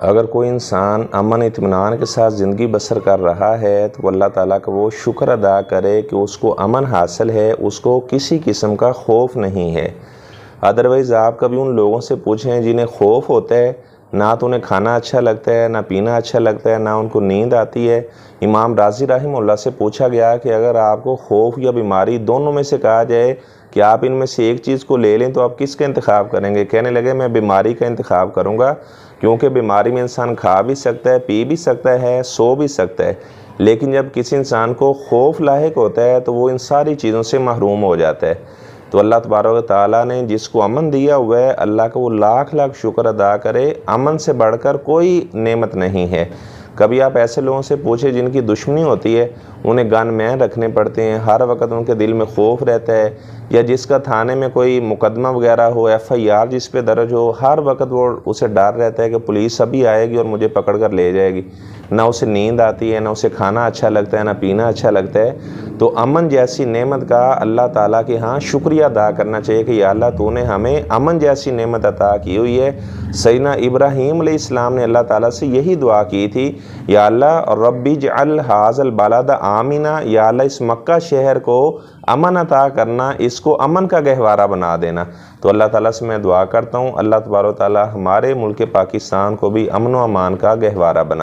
اگر کوئی انسان امن اطمینان کے ساتھ زندگی بسر کر رہا ہے تو اللہ تعالیٰ کا وہ شکر ادا کرے کہ اس کو امن حاصل ہے، اس کو کسی قسم کا خوف نہیں ہے۔ ادروائز آپ کبھی ان لوگوں سے پوچھیں جنہیں خوف ہوتا ہے، نہ تو انہیں کھانا اچھا لگتا ہے، نہ پینا اچھا لگتا ہے، نہ ان کو نیند آتی ہے۔ امام رازی رحمہ اللہ سے پوچھا گیا کہ اگر آپ کو خوف یا بیماری دونوں میں سے کہا جائے کہ آپ ان میں سے ایک چیز کو لے لیں تو آپ کس کا انتخاب کریں گے؟ کہنے لگے میں بیماری کا انتخاب کروں گا، کیونکہ بیماری میں انسان کھا بھی سکتا ہے، پی بھی سکتا ہے، سو بھی سکتا ہے، لیکن جب کسی انسان کو خوف لاحق ہوتا ہے تو وہ ان ساری چیزوں سے محروم ہو جاتا ہے۔ تو اللہ تبارک و تعالیٰ نے جس کو امن دیا ہوا ہے، اللہ کا وہ لاکھ لاکھ شکر ادا کرے۔ امن سے بڑھ کر کوئی نعمت نہیں ہے۔ کبھی آپ ایسے لوگوں سے پوچھیں جن کی دشمنی ہوتی ہے، انہیں گن مین رکھنے پڑتے ہیں، ہر وقت ان کے دل میں خوف رہتا ہے، یا جس کا تھانے میں کوئی مقدمہ وغیرہ ہو، FIR جس پہ درج ہو، ہر وقت وہ اسے ڈر رہتا ہے کہ پولیس ابھی آئے گی اور مجھے پکڑ کر لے جائے گی، نہ اسے نیند آتی ہے، نہ اسے کھانا اچھا لگتا ہے، نہ پینا اچھا لگتا ہے۔ تو امن جیسی نعمت کا اللہ تعالیٰ کے ہاں شکریہ ادا کرنا چاہیے کہ یا اللہ تو نے ہمیں امن جیسی نعمت عطا کی ہوئی ہے۔ سیدنا ابراہیم علیہ السلام نے اللہ تعالیٰ سے یہی دعا کی تھی، یا اللہ ربی اجعل ھذا البلد آمنا، یا اللہ اس مکہ شہر کو امن عطا کرنا، اس کو امن کا گہوارہ بنا دینا۔ تو اللہ تعالیٰ سے میں دعا کرتا ہوں اللہ تبارک و تعالیٰ ہمارے ملک پاکستان کو بھی امن و امان کا گہوارہ بنا